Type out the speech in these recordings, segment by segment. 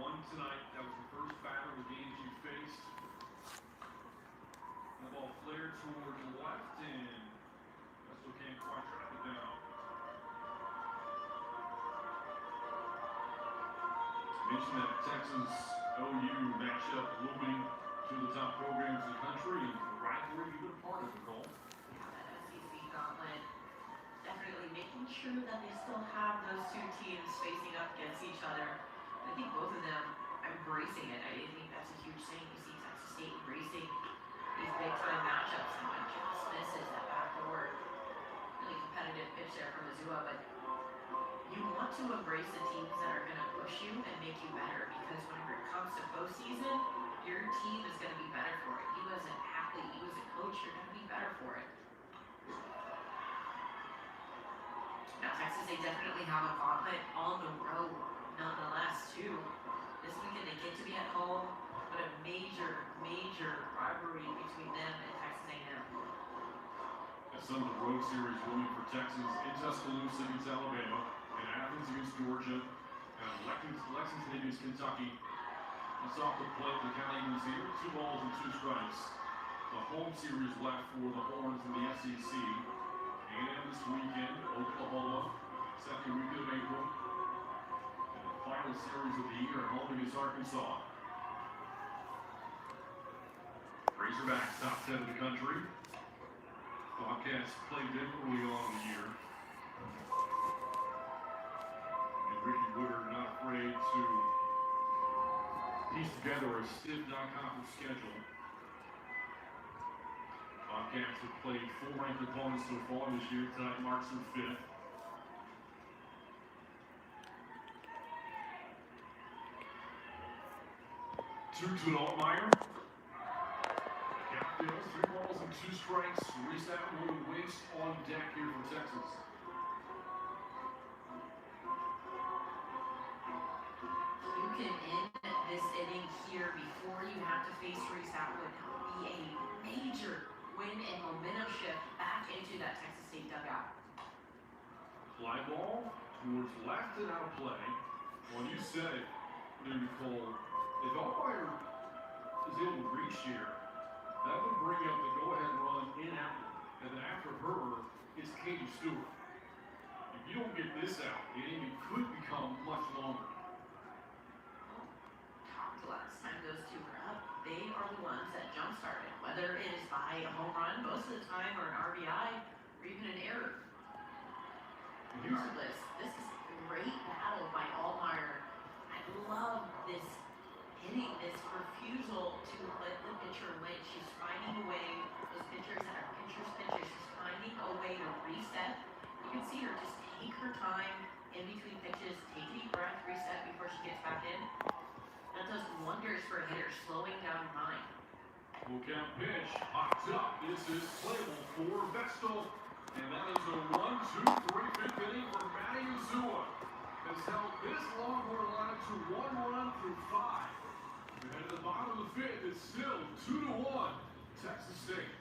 One tonight. That was the first batter of the game she faced. The ball flared toward the left, and Russell can't quite track it down. Mentioned that Texas OU matchup looming to the top programs in the country, and right where you've been a part of it, Cole. Yeah, that SEC gauntlet. Definitely making sure that they still have those two teams facing up against each other. I think both of them embracing it. I think that's a huge thing. You see Texas State embracing these big time matchups, and one just misses that backdoor. Really competitive pitch there from Missoula, but you want to embrace the teams that are going to push you and make you better, because whenever it comes to postseason, your team is going to be better for it. You as an athlete, you as a coach, you're going to be better for it. Now, Texas, they definitely have a gauntlet on the road, nonetheless, too. This weekend, they get to be at home, but a major, major rivalry between them and Texas A&M. As some of the road series looming for Texas in Tuscaloosa against Alabama, and Athens against Georgia, and Lexington against Kentucky. It's off the plate, the county evens here, 2 balls and 2 strikes. The home series left for the Horns in the SEC. A&M this weekend, Oklahoma, second week of April. And the final series of the year at home against Arkansas. Razorbacks top 10 of the country. Bobcats played them early on in the year. Ricky Woodard not afraid to piece together a stiff non-conference schedule. Bobcats have played 4 ranked opponents so far this year. Tonight marks their 5th. Two to Altmaier. Count fills, 3 balls and 2 strikes. Reese Atwood waits on deck here for Texas. You can end this inning here before you have to face Reese Atwood. That would be a major win and momentum shift back into that Texas State dugout. Fly ball towards left and out of play. Well, you said it, Nicole. If Altmaier is able to reach here, that would bring up the go-ahead run in Atwood. And then after her, it's Katie Stewart. If you don't get this out, the inning could become much longer. Last time those two were up, they are the ones that jump-started, whether it is by a home run most of the time, or an RBI, or even an error. Regardless, this is a great battle by Altmaier. I love this hitting, this refusal to let the pitcher win. She's finding a way, those pitchers that are pitchers, she's finding a way to reset. You can see her just take her time in between pitches, take a deep breath, reset before she gets back in. That does wonders for a hitter, slowing down your mind. Full count pitch, popped up. This is playable for Vestal. And that is a 1-2-3 5th inning for Maddie Uzua. Has held this Longhorn line to 1 run through 5. And at the bottom of the 5th, it's still 2-1, Texas State.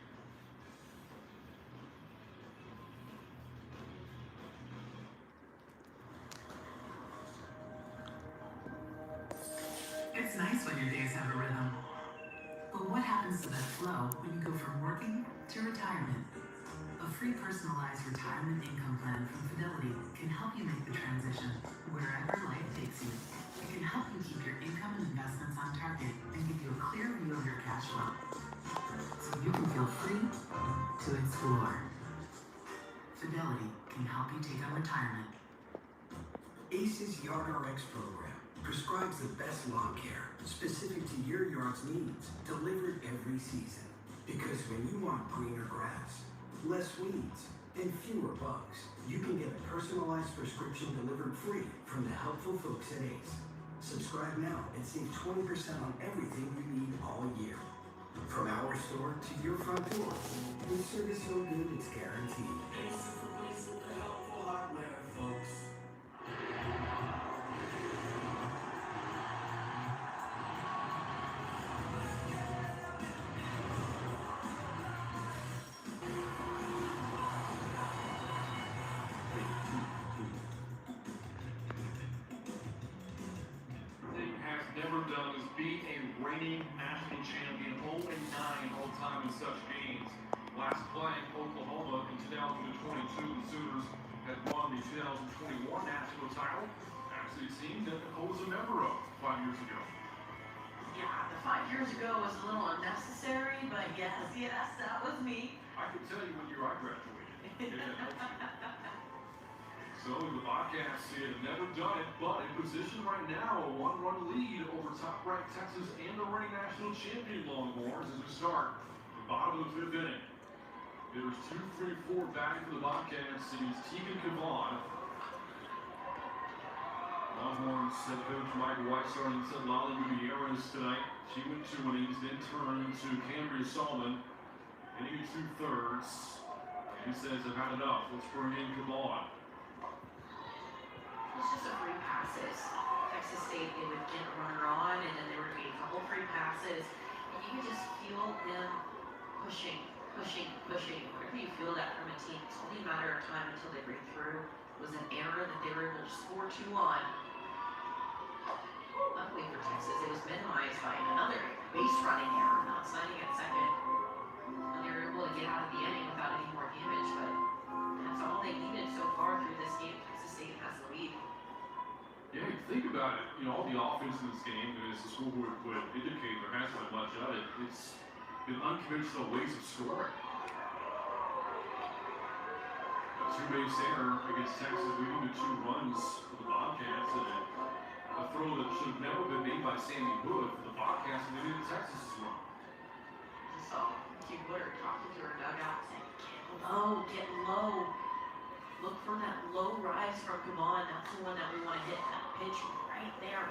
It's nice when your days have a rhythm. But what happens to that flow when you go from working to retirement? A free personalized retirement income plan from Fidelity can help you make the transition wherever life takes you. It can help you keep your income and investments on target and give you a clear view of your cash flow, so you can feel free to explore. Fidelity can help you take on retirement. ACE's YardRx program prescribes the best lawn care specific to your yard's needs, delivered every season. Because when you want greener grass, less weeds, and fewer bugs, you can get a personalized prescription delivered free from the helpful folks at ACE. Subscribe now and save 20% on everything you need all year. From our store to your front door, with service so good it's guaranteed. ACE is the place with the helpful hardware, folks. never done is beat a reigning national champion 0-9 all time in such games. Last playing Oklahoma in 2022, the Sooners had won the 2021 national title, actually a team that Nicole was a member of 5 years ago. Yeah, the 5 years ago was a little unnecessary, but yes, that was me. I can tell you what year I graduated. So the Bobcats have never done it, but in position right now, a one-run lead over top-ranked Texas and the reigning national champion Longhorns as we start the bottom of the 5th inning. There's 2, 3, 4 batting for the Bobcats, and it's Tegan Kavon. Longhorns head coach Mike White starting to Lolly Gutierrez tonight. She went 2 innings, then turned to Cambria Solomon, inning and 2/3. He says, I've had enough. Let's bring in Kavon. It's just a free passes. Texas State, they would get a runner on, and then there would be a couple free passes, and you could just feel them pushing. Whenever you feel that from a team, it's only a matter of time until they break through. It was an error that they were able to score 2 on. Luckily for Texas, it was minimized by another base running error, not signing at second. And they were able to get out of the inning without any more damage, but that's all they needed so far through this game. Texas State has the lead. Yeah, you think about it, all the offense in this game, as the scoreboard would indicate, there hasn't been much of it. It's been unconventional ways of scoring. A 2-base error against Texas, leading to 2 runs for the Bobcats, and a throw that should have never been made by Sammy Wood for the Bobcats, and they did Texas' run. I saw Keith Woodard talking to her dugout saying, get low. Look for that low rise from Kavon. That's the one that we want to hit, that pitch right there.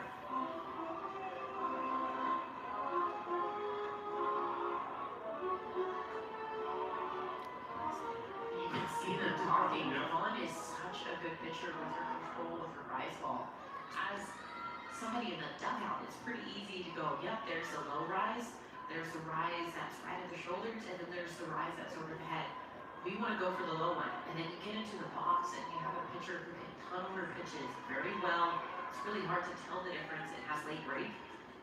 You can see them talking. Kavon is such a good pitcher with her control, with her rise ball. As somebody in the dugout, it's pretty easy to go, yep, there's the low rise, there's the rise that's right at the shoulders, and then there's the rise that's over the head. We want to go for the low one, and then you get into the box and you have a pitcher who can tunnel her pitches very well. It's really hard to tell the difference. It has late break.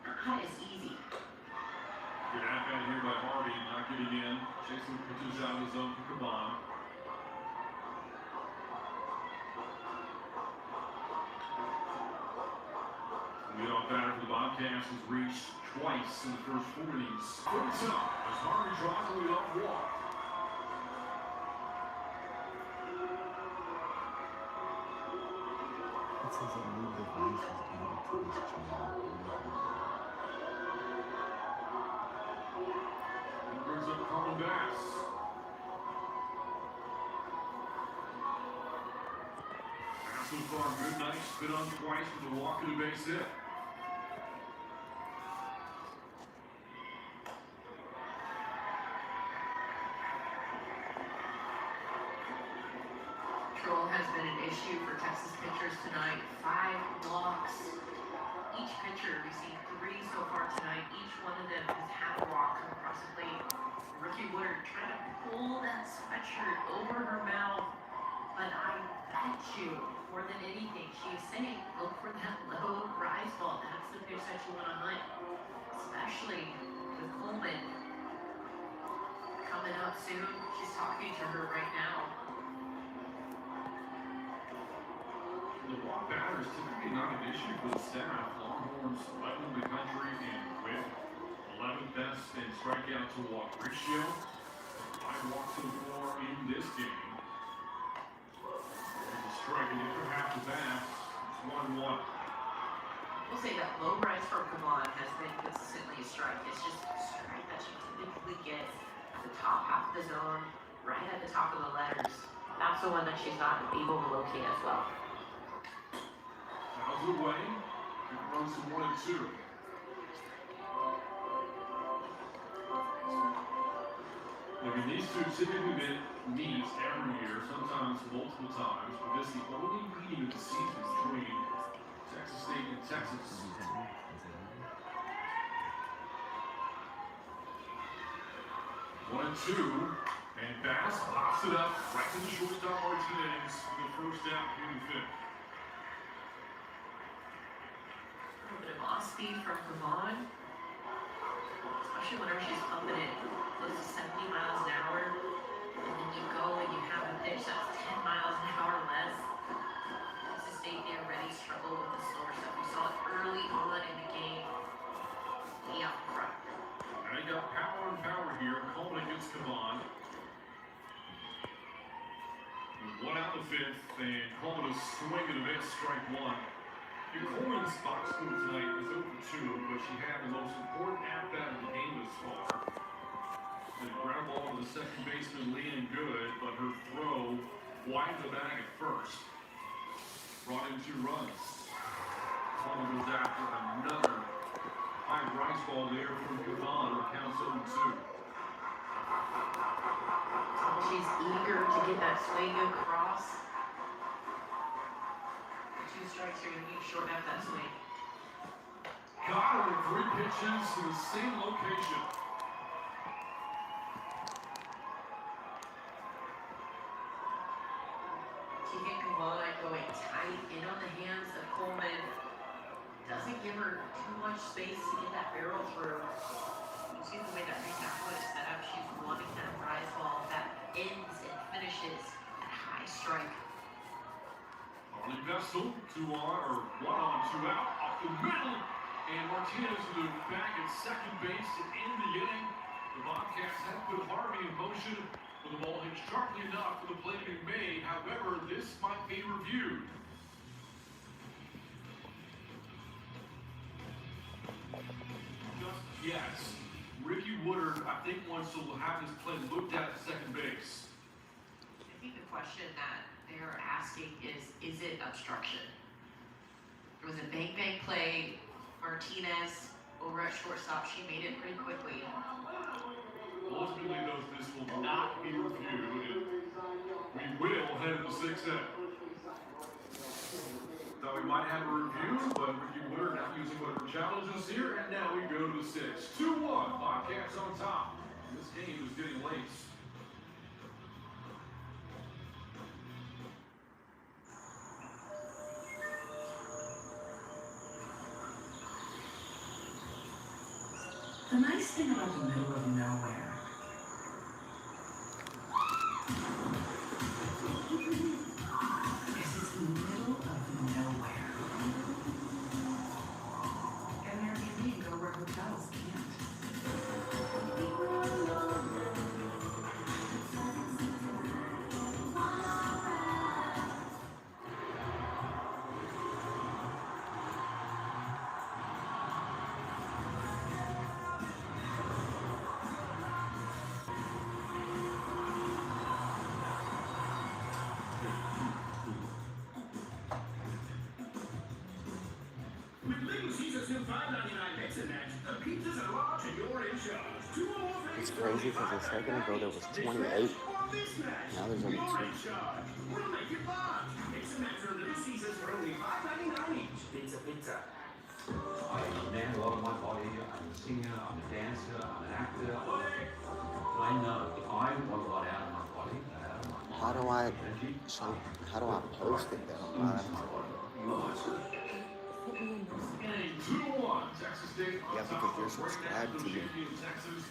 Not as easy. Good at bat here by Harvey, not getting in. Chasing pitches out of the zone for Kavon. Leadoff batter for the Bobcats is reached twice in the first 4 innings. First up as Harvey draws the leadoff walk. It says that new device is added to this channel. He brings up Carl Bass. Bass so far, good night. Spit on twice with a walk and a base hit. Control has been an issue for Texas pitchers tonight. 5 walks. Each pitcher, we've seen 3 so far tonight. Each one of them has had a walk come across the plate. Rookie Woodard trying to pull that sweatshirt over her mouth. But I bet you, more than anything, she's saying, look for that low rise ball. That's the pitch that you want to hunt. Especially with Coleman coming up soon. She's talking to her right now. The walk batter is typically not an issue for the staff. Longhorns led in the country in WHIP, 11th best in strikeout to walk ratio. 5 walks so far in this game. There's a strike and after half the bat, it's 1-1. We'll say that low rise from Kavon has been consistently a strike. It's just a strike that she typically gets at the top half of the zone, right at the top of the letters. That's the one that she's not able to locate as well. Fouls away. It runs to 1 and 2. Look, and these two typically meet every year, sometimes multiple times, but this is the only meeting of the season between Texas State and Texas. 1 and 2, and Bass pops it up right to the shortstop Martinez for the first out here in the 5th. A little bit of Moss speed from Gavon, especially whenever she's pumping it close to 70 miles an hour, and then you go and you have a pitch that's 10 miles an hour less. It's a state there ready struggle with the slower stuff. We saw it early on in the game, way out front. And they got power and power here. Coleman against Gavon. One out in the fifth, and Coleman is swinging a miss, strike one. Coleman's box score tonight is over 2, but she had the most important at-bat of the game thus far. The ground ball to the second baseman leaning good, but her throw wide the bag at first. Brought in 2 runs. Coleman goes after another high rise ball there from Gavon. It counts 0-2. She's eager to get that swing across. 2 strikes are going to need to shorten up that swing. Got her with 3 pitches to the same location. Keeping Gavon going tight in on the hands of Coleman. Doesn't give her too much space to get that barrel through. You see the way that Reese Atwood is set up. She's wanting that rise ball that ends and finishes at high strike. Harley Vestal, 2 on, or 1 on, 2 out, off the middle, and Martinez to the back at second base to end the inning. The Bobcats have put Harvey in motion, but the ball hit sharply enough for the play to be made. However, this might be reviewed. Just yes, Ricky Woodard, I think, wants to have this play looked at second base. I think the question that they're asking is it obstruction? There was a bang play. Martinez over at shortstop. She made it pretty quickly. Ultimately, though, this will not be reviewed. We will head to the 6th inning. Thought we might have a review, but Ricky Woodard not using whatever challenges here, and now we go to the 6th. 2-1, Bobcats on top. This game is getting late. The nice thing about the middle of nowhere is it's the middle of nowhere. And Airbnb can go where hotels can't. It's crazy because a second ago there was 28. Now there's only 2. I demand a lot of my body. I'm a singer, I'm a dancer, I'm an actor. I know if I want a lot out of my body, How do I post it though? Inning 2-1, Texas State on Yeah, top because you're of right subscribed after to me. Michigan, Texas.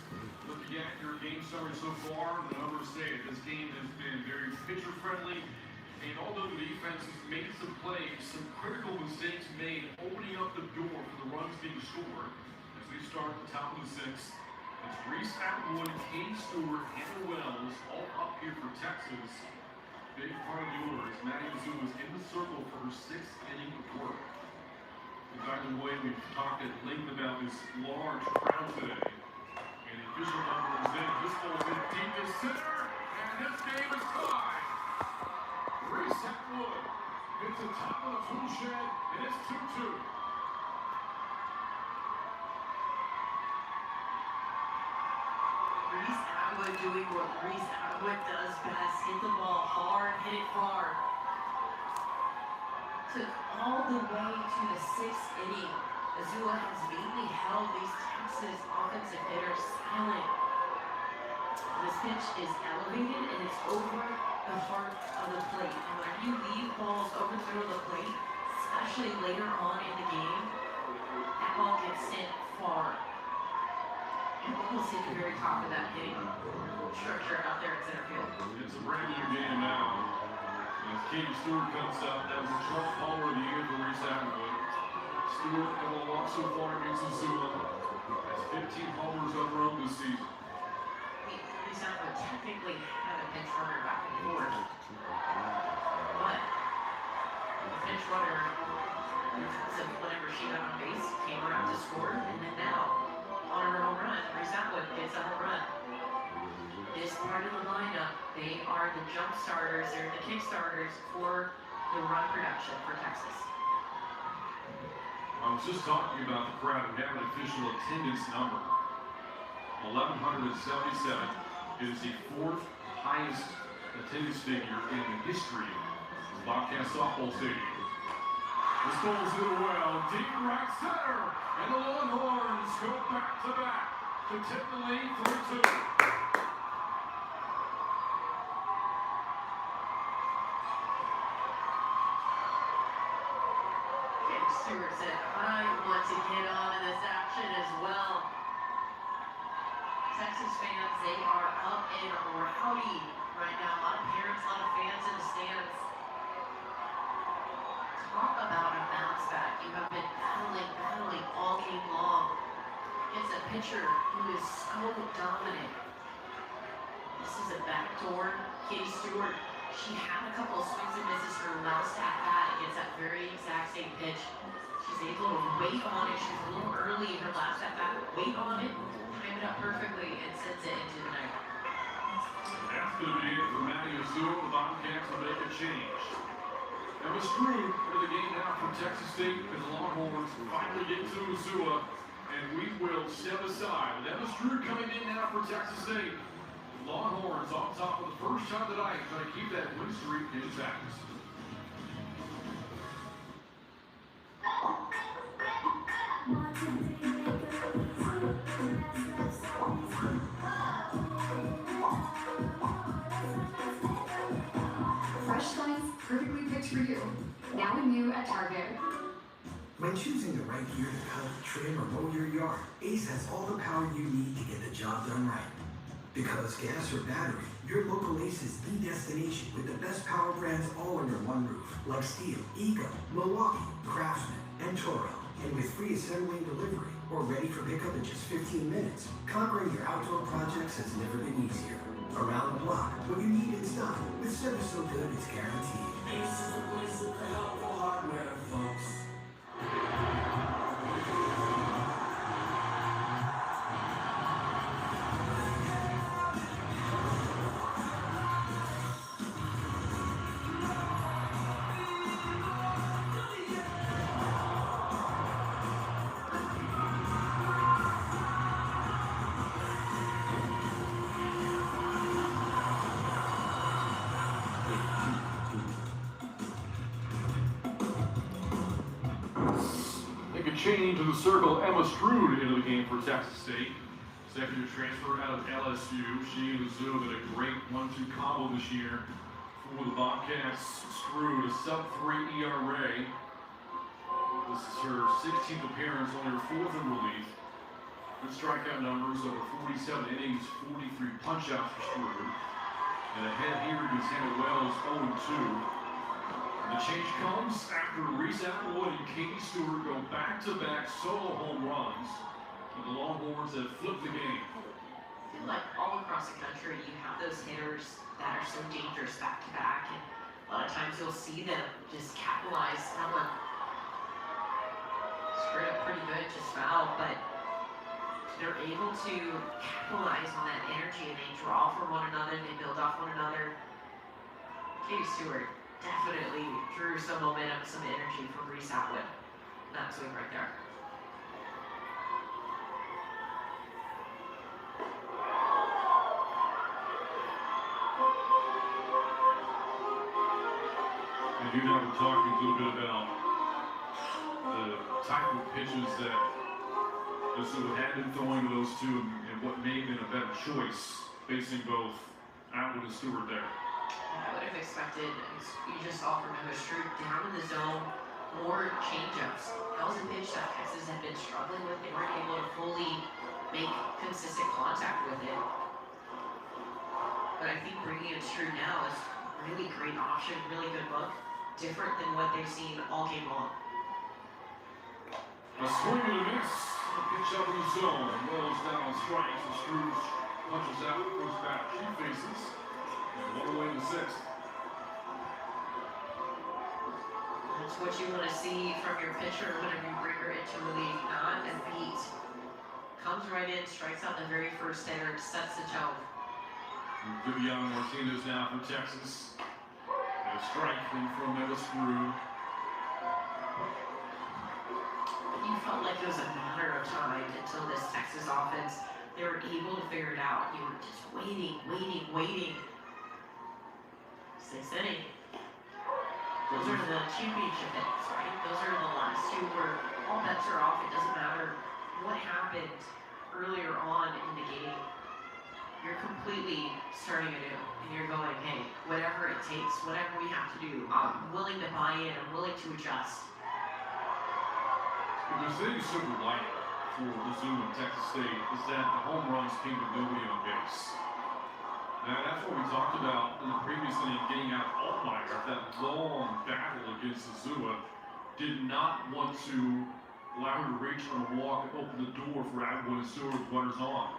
Looking at your game summary so far, the numbers say this game has been very pitcher friendly. And although the defense has made some plays, some critical mistakes made, opening up the door for the runs being scored. As we start at the top of the 6th, it's Reese Atwood, Stewart, Hannah Wells, all up here for Texas. Big part of the order is Maddie Mizzou is in the circle for her 6th inning of work. And by the way, we've talked at length about this large crowd today. And the official number is in. This ball is in deep to center, and this game is tied. Reese Atwood hits the top of the tool shed, and it's 2-2. Reese Atwood doing what Reese Atwood does best. Hit the ball hard, hit it far. Took all the way to the 6th inning. Missoula has mainly held these Texas offensive hitters silent. This pitch is elevated and it's over the heart of the plate. And when you leave balls over the middle of the plate, especially later on in the game, That ball gets sent far. And almost hit the very top of that hitting structure out there in center field. It's a brand new game now. As Katie Stewart comes up, that was a 12th homer of the year for Reese Atwood. Stewart, a couple of walks so far against Missoula. Has 15 homers on her own this season. Reese Atwood technically had a pinch runner back and forth. But the pinch runner, because of whenever she got on base, came around to score. And then now, on her home run, Reese Atwood gets a home run. This part of the lineup, they are the jump starters, they're the kick starters for the run production for Texas. I was just talking about the crowd. We have an official attendance number. 1,177. It is the 4th highest attendance figure in the history of Bobcat Softball Stadium. This ball's hit well, deep right center, and the Longhorns go back to back to take the lead 3-2. Stewart said, I want to get on in this action as well. Texas fans, they are up and rowdy right now. A lot of parents, a lot of fans in the stands. Talk about a bounce back. You have been battling all game long. It's a pitcher who is so dominant. This is a backdoor. Katie Stewart, she had a couple of swings and misses her last at bat against that very exact same pitch. She's able to wait on it. She was a little early in her last at bat. Wait on it, time it up perfectly, and sends it into the night. That's going to be it for Maddie Azul. The Bobcats will make a change. Emma Strud in the game now from Texas State as the Longhorns finally get to Missoula, and we will step aside. With Emma Strud coming in now for Texas State. Longhorns on top for the first time tonight, trying to keep that win streak intact. Fresh slice, perfectly picked for you. Now and new at Target. When choosing the right gear to cut, trim, or mow your yard, Ace has all the power you need to get the job done right. Because gas or battery, your local Ace is the destination with the best power brands all under one roof, like Steel, Ego, Milwaukee, Craftsman, and Toro. And with free assembly and delivery, or ready for pickup in just 15 minutes, conquering your outdoor projects has never been easier. Around the block, what you need in stock, with service so good it's guaranteed. Ace is the place of the helpful hardware, folks. Change to the circle, Emma Strud into the game for Texas State. Second-year transfer out of LSU. She and Azul did a great 1-2 combo this year for the Bobcats. Strud, a sub-3 ERA. This is her 16th appearance, only her 4th in relief. Good strikeout numbers, over 47 innings, 43 punch-outs for Strud. And ahead here against Hannah Wells, 0-2. The change comes after Reese Atwood and Katie Stewart go back-to-back solo home runs. And the Longhorns have flipped the game. I feel like all across the country, you have those hitters that are so dangerous back-to-back, and a lot of times you'll see them just capitalize. That one straight up pretty good, just foul, but they're able to capitalize on that energy, and they draw from one another, they build off one another. Katie Stewart definitely drew some momentum, some energy from Reese Atwood. That swing right there. And you and I were talking a little bit about the type of pitches that Azul had been throwing to those two, and what may have been a better choice facing both Atwood and Stewart there. I would have expected, you just saw from Emma Strud down in the zone, more changeups. That was a pitch that Texas had been struggling with. They weren't able to fully make consistent contact with it. But I think bringing it true now is a really great option, really good look. Different than what they've seen all game long. A swing and a miss. A pitch up in the zone. Rolls down on strikes. And Scrooge punches out. Goes back. She faces. And 1 away in the 6th. That's what you want to see from your pitcher whenever you bring her into relief. Not a beat. Comes right in, strikes out the very first hitter, sets the tone. Vivian Martinez now from Texas. And a strike in from Emma Scrooge. You felt like it was a matter of time until this Texas offense, they were able to figure it out. You were just waiting. 6th inning. Those are the championship innings, right? Those are the last two where all bets are off. It doesn't matter what happened earlier on in the game. You're completely starting anew, and you're going, hey, whatever it takes, whatever we have to do, I'm willing to buy in, I'm willing to adjust. The thing super light for Mizzou and Texas State is that the home runs came to nobody on base. And that's what we talked about in the previous inning, getting out of Altmaier. That long battle against Missoula did not want to allow her to reach on a walk and open the door for Atwood and Stewart with runners on.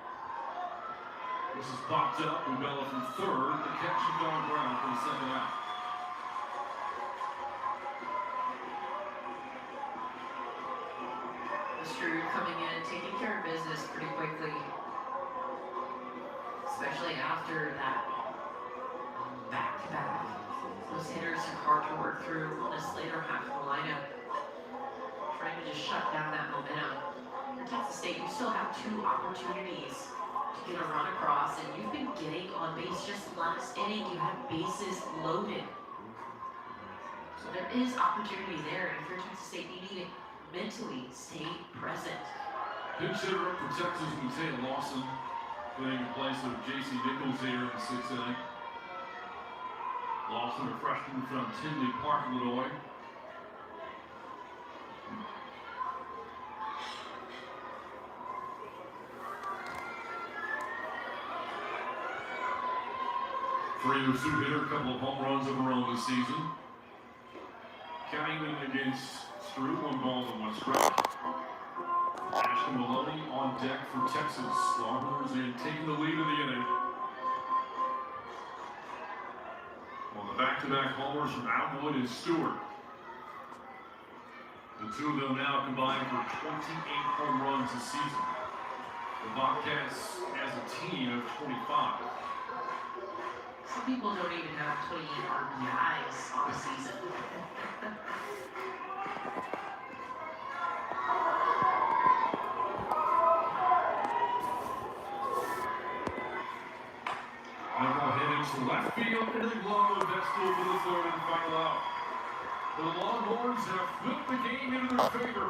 This is popped up. Rubella from third. The catch is on ground for the 2nd out. Stewart coming in, taking care of business pretty quickly, especially after that back-to-back. Those hitters are hard to work through on this later half of the lineup, trying to just shut down that momentum. For Texas State, you still have 2 opportunities to get a run across, and you've been getting on base just last inning. You have bases loaded. So there is opportunity there, and if you're Texas State, you need to mentally stay present. Pinch hitter up for Texas, Mateo Lawson, playing in place of J.C. Nichols here in the 6th inning. Lawson, a freshman from Tinley Park, Illinois. Three-2 hitter, a couple of home runs of her own this season. Counting them against Stewart, 1 ball and 1 strike. Ashton Maloney on deck for Texas. Longhorns in taking the lead in the inning. On the back-to-back homers from Atwood and Stewart. The 2 of them now combined for 28 home runs this season. The Bobcats as a team of 25. Some people don't even have 28 RBIs on the season. Nickel hit into left field, into the glove of Vestal for the 3rd and final out. The Longhorns have flipped the game into their favor,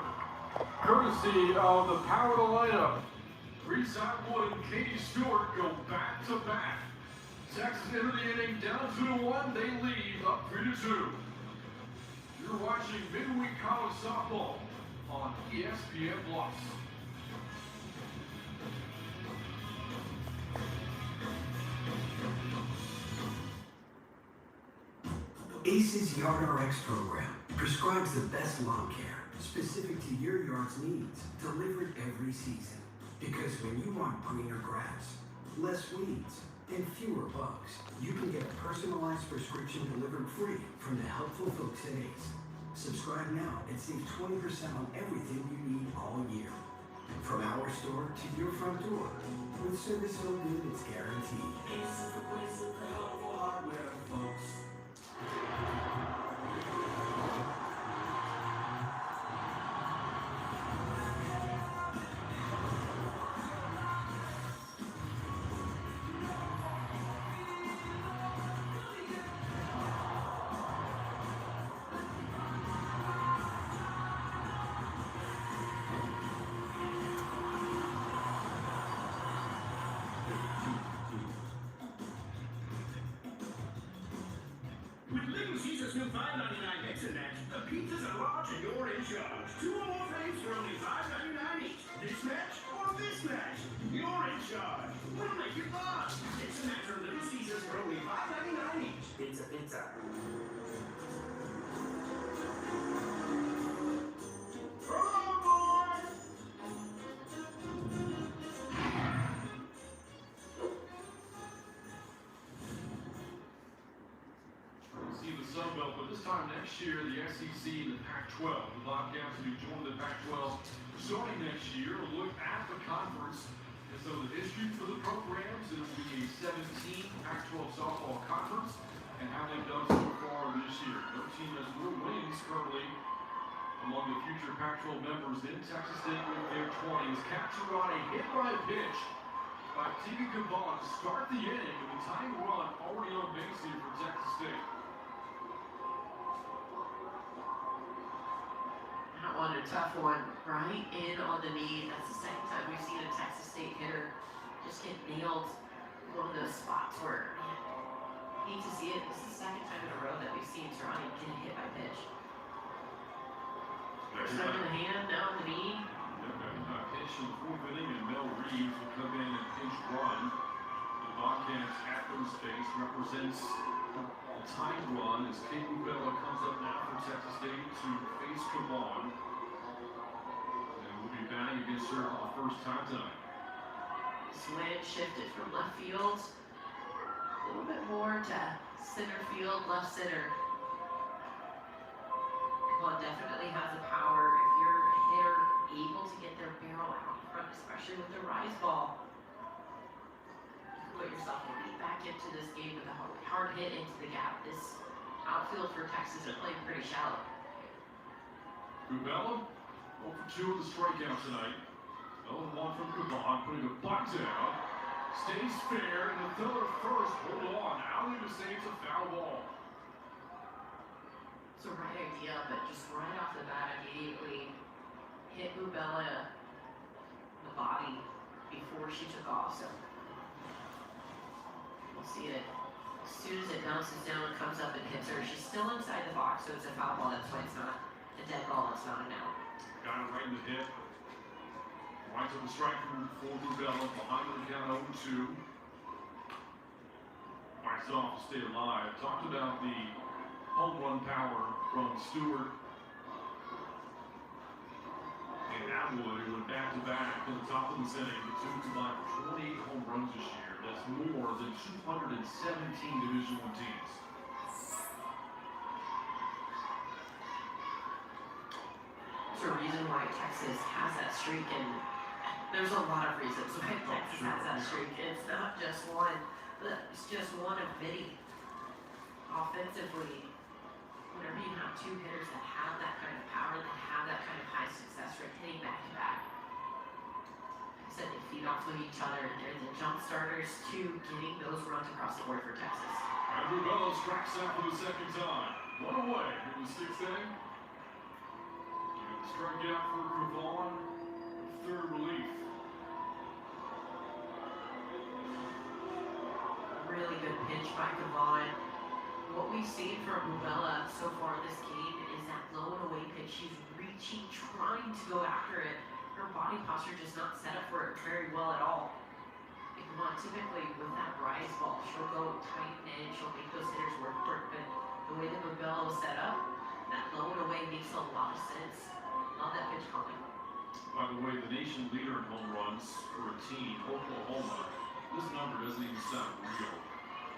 courtesy of the power of the lineup. Reese, Atwood, and Katie Stewart go back-to-back. Texas into the inning, down 2-1, they lead up 3-2. You're watching midweek college softball on ESPN+. ACE's YardRx program prescribes the best lawn care specific to your yard's needs, delivered every season. Because when you want greener grass, less weeds, and fewer bugs, you can get a personalized prescription delivered free from the helpful folks at ACE. Subscribe now and save 20% on everything you need all year. From our store to your front door, with service so good it's guaranteed. ACE is the place of the helpful hardware, folks. charge. 2 or more frames for only $5.99 each. This match or this match? You're in charge. We'll make you fun. It's a matter of Little Caesars for only $5.99 each. Pizza, pizza. See the Sun Belt, but this time next year, the SEC and the Pac-12. The Bobcats will be joining the Pac-12 starting next year. A look at the conference and some of the history for the programs. It will be a 17 Pac-12 softball conference and how they've done so far this year. No team has more wins currently among the future Pac-12 members in Texas State with their 20s. Captured on a hit by pitch by Tegan Cabal to start the inning with the tying run already on base here for Texas State. That one, a tough one, right in on the knee. That's the second time we've seen a Texas State hitter just get nailed. One of those spots where, man, hate to see it. This is the second time in a row that we've seen Toronto get hit by pitch. First time in the hand, now in the knee. Pitch in the fourth inning, and Mel Reese will come in and pinch run. The Bobcats at third base represents the tying run as Kate Bella comes up now for Texas State to face Cabal. And we'll be batting against her for the first time tonight. Swing shifted from left field. A little bit more to center field, left center. Cabal definitely has the power. If you're a hitter able to get their barrel out in front, especially with the rise ball, you can put yourself right back into this game with a hard hit into the gap. This outfield for Texas is playing pretty shallow. Cabela, 0 for 2 with a strikeout tonight. 0 1 from Cabal, putting a bunt down. Stays fair, and the thrower first. Hold on. Alley to say it's a foul ball. It's the right idea, but just right off the bat, immediately hit Bubella in the body before she took off. So we'll see it. As soon as it bounces down and comes up and hits her, she's still inside the box, so it's a foul ball. That's why it's not a dead ball. It's not an out. Got it right in the hip. Right to the strike for Bubella, behind the count 0-2. Fights off to stay alive. Talked about the home run power from Stewart and Atwood, who went back-to-back in the top of the inning. The two combined for 28 home runs this year. That's more than 217 Division I teams. There's a reason why Texas has that streak, and there's a lot of reasons why Texas has that streak. It's not just one, but it's just one of many. Offensively, whenever you have two hitters that have that kind of power, that have that kind of high success rate, hitting back to back, like I said, they feed off of each other, and they're the jump starters to getting those runs across the board for Texas. Andrew Bella strikes out for the second time. One away in the sixth inning. And the strikeout for Cabal, third relief. Really good pitch by Cabal. What we've seen from Bubella so far this game is that low and away pitch. She's reaching, trying to go after it. Her body posture just not set up for it very well at all. Typically with that rise ball, she'll go tight and she'll make those hitters work for it. But the way that Bubella was set up, that low and away makes a lot of sense. Love that pitch calling. By the way, the nation leader in home runs for a team, Oklahoma, this number doesn't even sound real.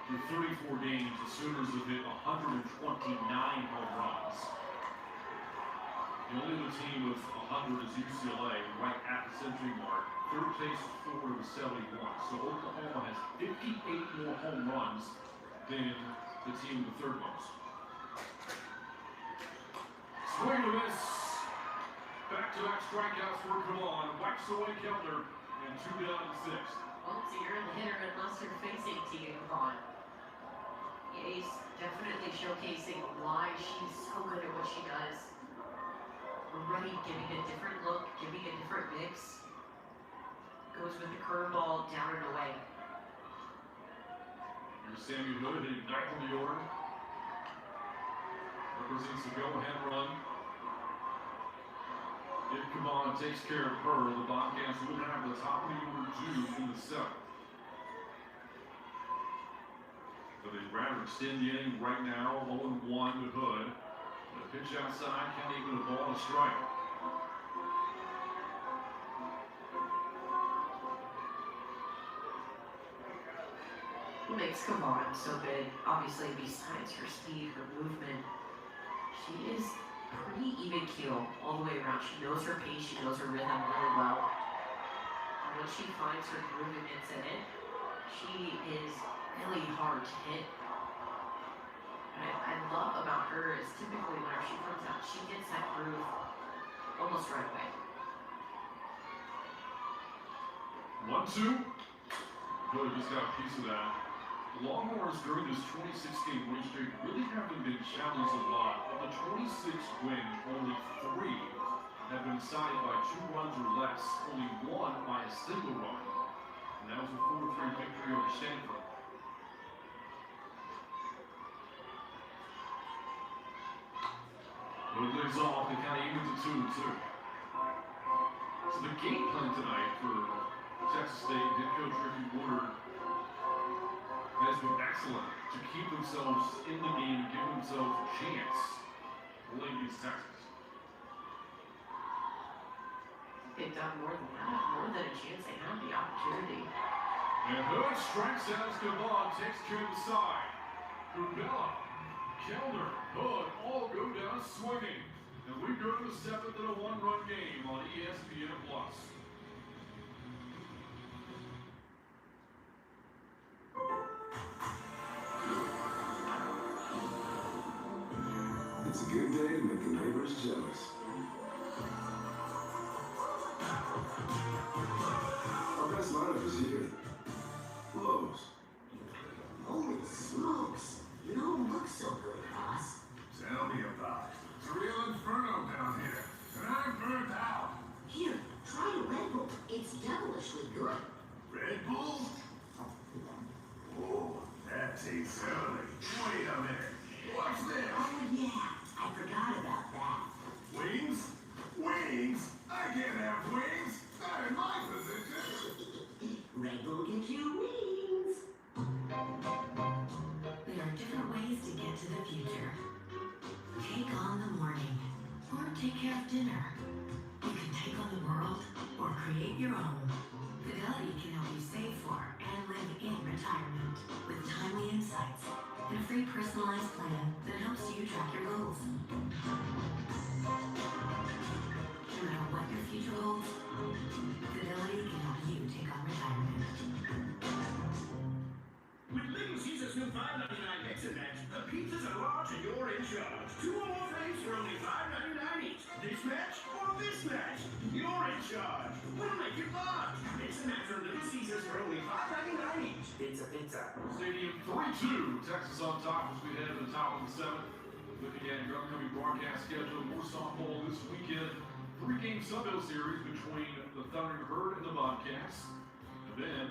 Through 34 games, the Sooners have hit 129 home runs. The only other team with 100 is UCLA, right at the century mark. Third place forward with 71. So Oklahoma has 58 more home runs than the team with the third most. Swing and a miss. Back-to-back strikeouts for Cabal. Whacks away Kellner, and 2 down in the sixth. Well, so you're the hitter unless you're facing Tegan Cabal. He's definitely showcasing why she's so good at what she does. Already giving a different look, giving a different mix. Goes with the curveball down and away. Here's Sammy Hood hitting ninth in the order. Represents the go-ahead run. If Caban takes care of her, the Bobcats would have the top of the order 2 in the 7th. But they'd rather extend the inning right now, 0-1 to Hood. The pitch outside, can't even a ball to strike. What makes Caban so good, obviously, besides her speed, her movement, she is pretty even keel all the way around. She knows her pace, she knows her rhythm really well. And when she finds her groove and gets in it, she is really hard to hit. What I love about her is typically whenever she comes out, she gets that groove almost right away. 1-2. Hood just got a piece of that. The Longhorns during this 26-game win streak really haven't been challenged a lot. Of the 26 wins, only 3 have been decided by 2 runs or less, only 1 by a single run. And that was a 4-3 victory over Stanford. Hood lays off, they kind of evens it 2-2. So the game plan tonight for Texas State head coach Ricky Woodard has been excellent to keep themselves in the game, give themselves a chance playing against Texas. They've done more than that, more than a chance. They have the opportunity. And Hood strikes out as Caban takes care of the side. Rubella, Kellner, Hood all go down swinging. And we go to the 7th and a 1-run game on ESPN+. It's a good day to make the neighbors jealous. Our best lineup is here. Lowe's. Holy smokes. You don't look so good, boss. Tell me about it. It's a real inferno down here. And I'm burnt out. Here, try a Red Bull. It's devilishly good. Red Bull? Oh, that tastes heavenly. Wait a minute. What's this? Oh, yeah. I forgot about that. Wings? Wings? I can't have wings. Not in my position. Red Bull gives you wings. There are different ways to get to the future. Take on the morning, or take care of dinner. You can take on the world, or create your own. Fidelity can help you save for and live in retirement with timely insights and a free personalized plan that helps you track your goals. No matter what your future holds, Fidelity can help you take on retirement. With Little Caesar's new $5.99 mix and match, the pizzas are large and you're in charge. 2 or more frames for only $5.99 each. This match or this match, you're in charge. We'll make it large. Mix and match from Little Caesar's for only $5.99 each. Pizza, pizza. Stadium 3-2, Texas on top as we head to the top of the 7th. Looking at your upcoming broadcast schedule, more softball this weekend. 3-game Sunbelt series between the Thundering Herd and the Bobcats. And then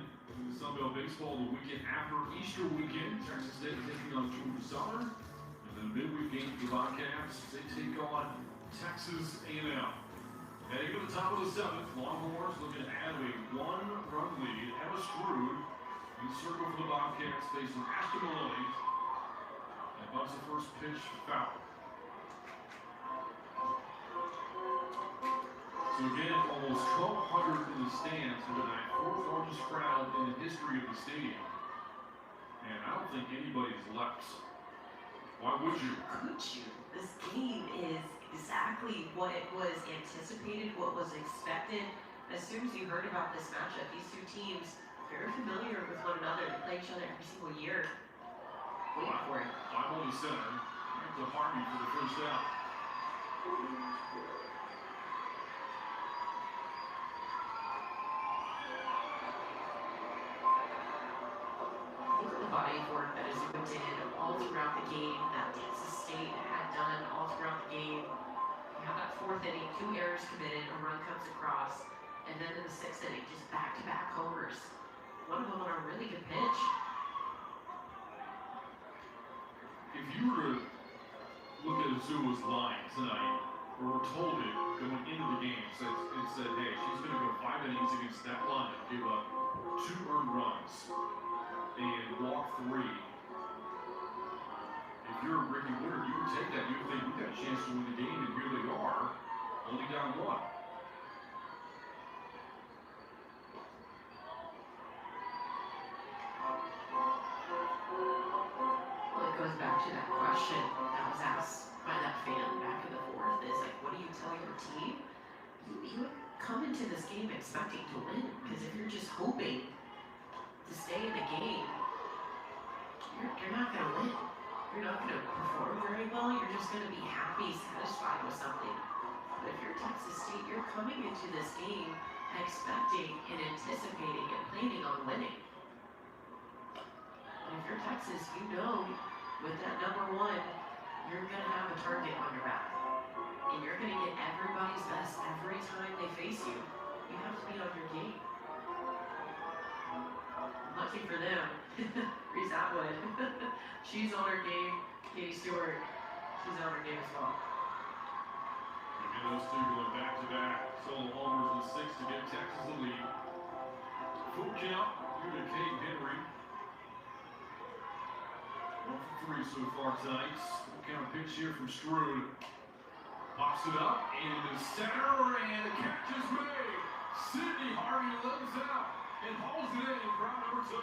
the Sunbelt baseball the weekend after Easter weekend. Texas State taking on Georgia Southern. And then midweek game for the Bobcats. They take on Texas A&M. Heading to the top of the 7th, Longhorns looking to add a 1-run lead. Emma Screwed in the circle for the Bobcats facing Ashton Maloney. And bunts the first pitch foul. So again, almost 1,200 in the stands for tonight, 4th largest crowd in the history of the stadium. And I don't think anybody's left. Why would you? Could you? This game is exactly what it was anticipated, what was expected. As soon as you heard about this matchup, these two teams very familiar with one another. They play each other every single year. Wait for it. I'm on the center. Back to Harvey for the first out. Look at the body of work that is put in all throughout the game, that Texas State had done all throughout the game. You have that 4th inning, 2 errors committed, a run comes across, and then in the 6th inning, just back-to-back homers. One of them on a really good pitch. If you were to look at Azuma's line tonight, or were told it going into the game. So it said, hey, she's going to go 5 innings against that line, give up 2 earned runs, and walk 3. If you're Ricky Woodard, you would take that. You would think we got a chance to win the game, and here they are, only down 1. Well, it goes back to that question that was asked by that fan back in the 4th, is like, what do you tell your team? You come into this game expecting to win, because if you're just hoping to stay in the game, you're not going to win. You're not going to perform very well. You're just going to be happy, satisfied with something. But if you're Texas State, you're coming into this game expecting and anticipating and planning on winning. And if you're Texas, you know with that number 1, you're going to have a target on your back. And you're going to get everybody's best every time they face you. You have to be on your game. Lucky for them, Reese Atwood. She's on her game. Stewart, she's on her game as well. Again, those two going back-to-back solo homers in 6 to give Texas the lead. Full count due to Kate Henry. 1 for 3 so far tonight. Full count pitch here from Stewart. Pops it up into center, and the catch is made. Sydney Harvey loves out and hauls it in. Round number 2.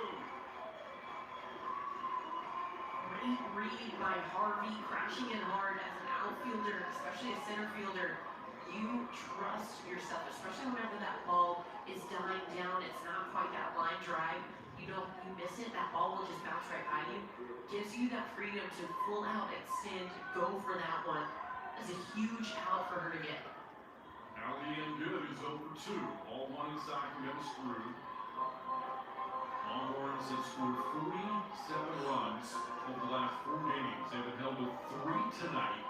Great read by Harvey, crashing in hard as an outfielder, especially a center fielder. You trust yourself, especially whenever that ball is dying down. It's not quite that line drive. You know, you miss it, that ball will just bounce right by you. Gives you that freedom to full out, extend, go for that one. That's a huge out for her to get. Now the end good is over 2. All 1 inside from Kevin Screw. Longhorns have scored 47 runs over the last 4 games. They've been held to 3 tonight.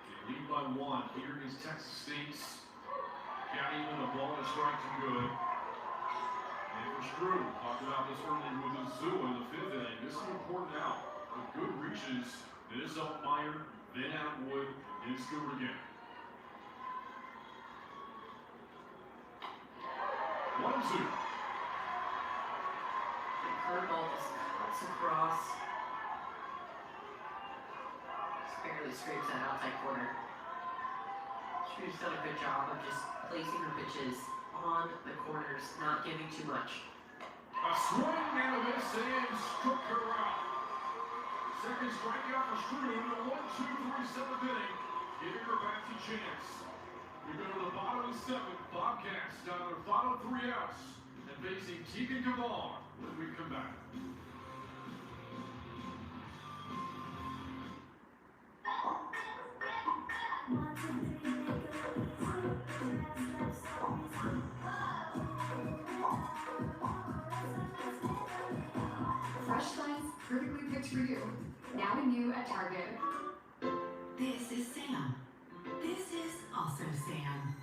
They lead by 1 here is Texas State's. Got even a ball and a strike to good. And for Screw, talked about this earlier with the Zoo in the 5th inning. This is an important out. With good reaches, then it's Altmeyer, then Atwood, then Stewart again. 1-2. Curveball just cuts across. Just barely scrapes that outside corner. She's done a good job of just placing her pitches on the corners, not giving too much. A swing and a miss and struck her out. Second strikeout for Screw in the 1-2-3 7th inning. Giving her back to chance. We go to the bottom of the 7th. Bobcats down to their final 3 outs and facing Tegan Gavon when we come back. Fresh slice, perfectly picked for you. Now and new at Target. This is Sam. This is also Sam.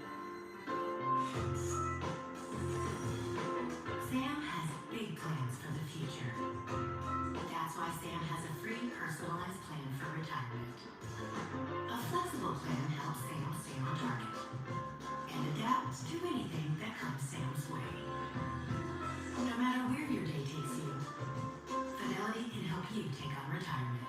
Sam has big plans for the future. That's why Sam has a free personalized plan for retirement. A flexible plan helps Sam stay on target and adapt to anything that comes Sam's way. No matter where your day takes you, Fidelity can help you take on retirement.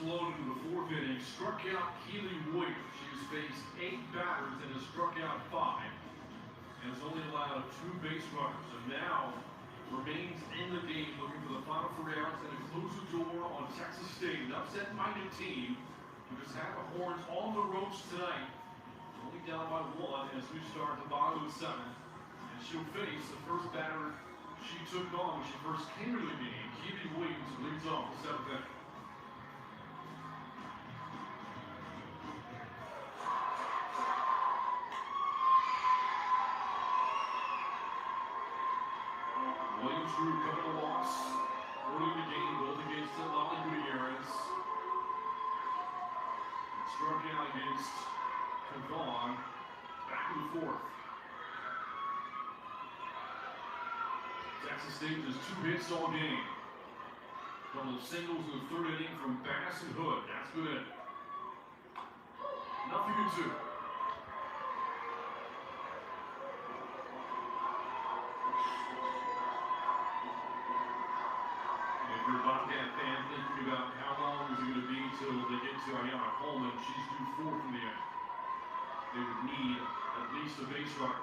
Loaded in the 4th inning, struck out Keely Williams. She's faced 8 batters and has struck out 5, and has only allowed 2 base runners. And now remains in the game, looking for the final 3 outs and to close the door on Texas State, an upset-minded team who just had the Horns on the ropes tonight. Only down by 1 as we start the bottom of the 7th. And she'll face the first batter she took on when she first came into the game. Keely Williams leads off the 7th inning. Williams drew a couple of walks early in the game, both against Lolly Gutierrez. Struck out against Kavon back in the 4th. Texas State just 2 hits all game. Couple of singles in the 3rd inning from Bass and Hood. That's good. Nothing in 2. If you're a Bobcat fan thinking about how long is it going to be till they get to Ayanna Coleman, she's due 4th in the inning. They would need at least a base runner.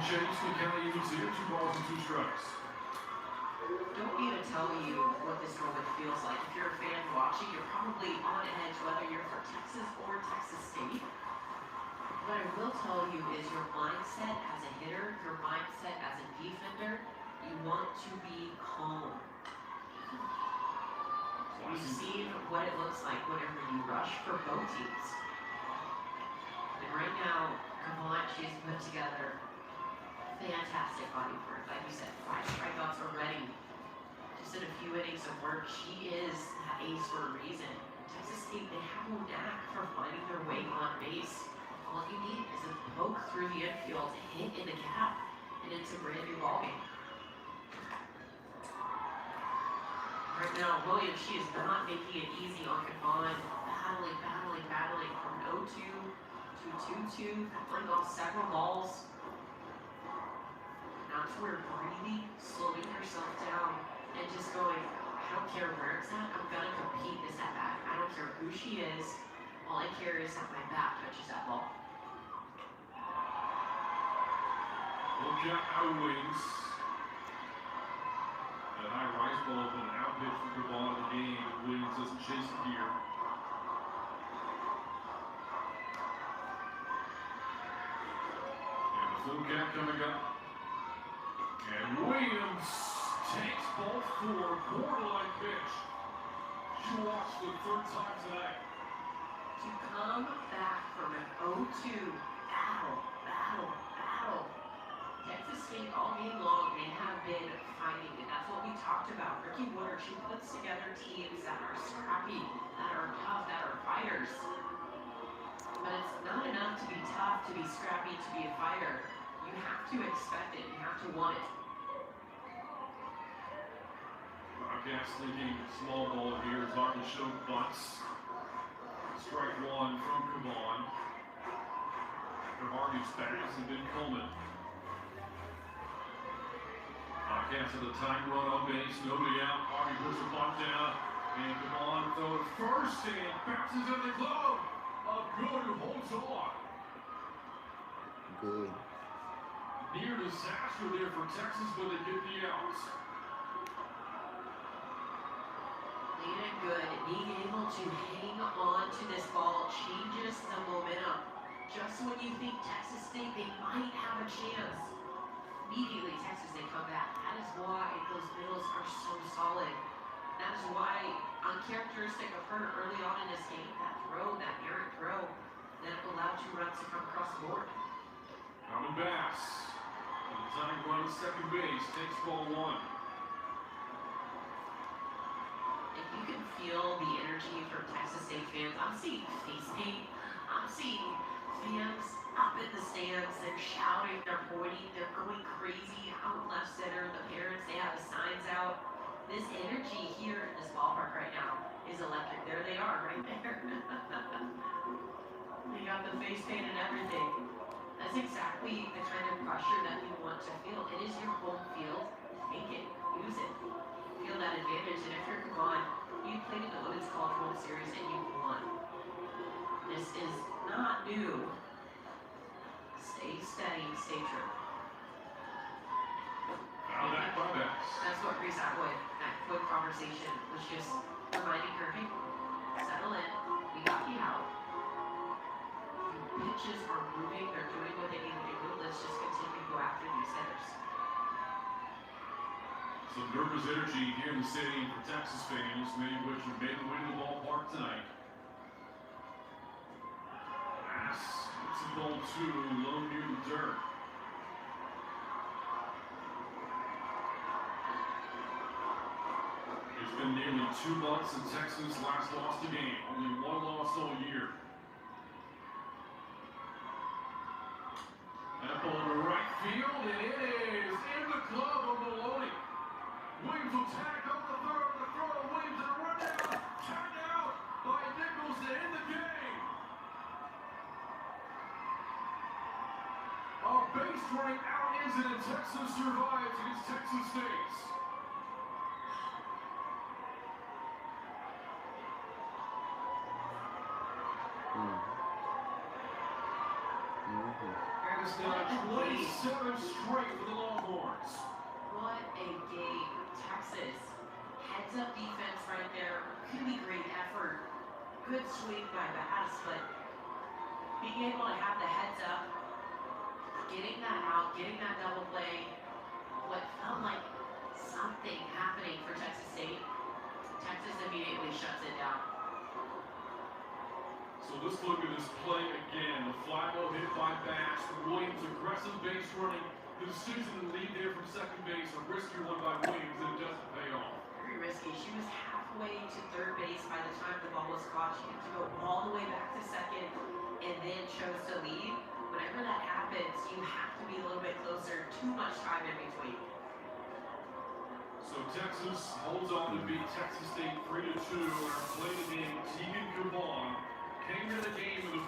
Chase from County UC, 2 balls and 2 strikes. Don't need to tell you what this moment feels like. If you're a fan watching, you're probably on edge whether you're for Texas or Texas State. What I will tell you is your mindset as a hitter, your mindset as a defender, you want to be calm. We've seen what it looks like whenever you rush for both teams. And right now, Kavon, she's put together fantastic body work. Like you said, 5 strikeouts already. Just in a few innings of work, she is that ace for a reason. Texas State, they have no knack for finding their way on base. All you need is a poke through the infield, a hit in the gap, and it's a brand new ballgame. Right now, Williams, she is not making it easy on Kavon. Battling from 0-2 to 2-2, playing off several balls. Now to where breathing, slowing herself down, and just going, I don't care where it's at, I'm gonna compete this at bat. I don't care who she is, all I care is that my bat touches that ball. Look out wings. That high rise ball has been an out pitch for the ball of the game. Williams doesn't chase it here. And the full count coming up. And Williams takes ball 4, borderline pitch. She walks for the 3rd time tonight. To come back from an 0-2 battle. Texas State all game long, they have been fighting, and that's what we talked about. Ricky Woodard, she puts together teams that are scrappy, that are tough, that are fighters. But it's not enough to be tough, to be scrappy, to be a fighter. You have to expect it, you have to want it. Bobcats thinking small ball here. Zarkin show butts. Strike 1 from Kavon. After Harvey's batters have been Coleman. Bobcats have a time run on base. Nobody out. Harvey puts a bunt down. And Kavon throws first and bounces in the glove of Good, who holds on. Good. Near disaster there for Texas, but they get the outs. Leading Good, being able to hang on to this ball changes the momentum. Just when you think Texas State, they might have a chance. Immediately, Texas, they come back. That is why those middles are so solid. That is why, uncharacteristic of her early on in this game, that throw, that errant throw, that allowed 2 runs to come across the board. Carmen Bass, with the time run at second base, takes ball 1. If you can feel the energy from Texas State fans, I'm seeing face paint. I'm seeing fans up in the stands. They're shouting, they're pointing, they're going crazy out in left center. The parents, they have the signs out. This energy here in this ballpark right now is electric. There they are, right there. They got the face paint and everything. That's exactly the kind of pressure that we want to feel. It is your home field. Take it, use it. feel that advantage. And if you're Kavan, you played in the Women's College World Series and you won. This is not new. Stay steady, stay true. Foul back by Bass. That's what Reese Atwood, that quick conversation, was just reminding her, hey, settle in, we got you out. The pitches are moving, they're doing what they need to do. Let's just continue to go after these hitters. Some nervous energy here in the city for Texas fans, many of which have made the way to the ballpark tonight. Bass hits the ball too, low near the dirt. It's been nearly 2 months since Texas last lost a game, only one loss all year. That ball to right field, and it is in the glove of Maloney. Williams will tag on the throw, Williams in a run down, tagged out by Nichols to end the game. A base running out incident, Texas survives against Texas State. And it's now 27 straight for the Longhorns. What a game. Texas. Heads up defense right there. Really great effort. Good swing by Bass, but being able to have the heads up, getting that out, getting that double play, what felt like something happening for Texas State, Texas immediately shuts it down. So let's look at this play again. The fly ball hit by Bass. Williams aggressive base running. The decision to lead there from second base, a risky one by Williams, and it doesn't pay off. Very risky. She was halfway to third base by the time the ball was caught. She had to go all the way back to second and then chose to lead. Whenever that happens, you have to be a little bit closer. Too much time in between. So Texas holds on to beat Texas State 3-2 in our play today. Tegan Kavan came to the game with a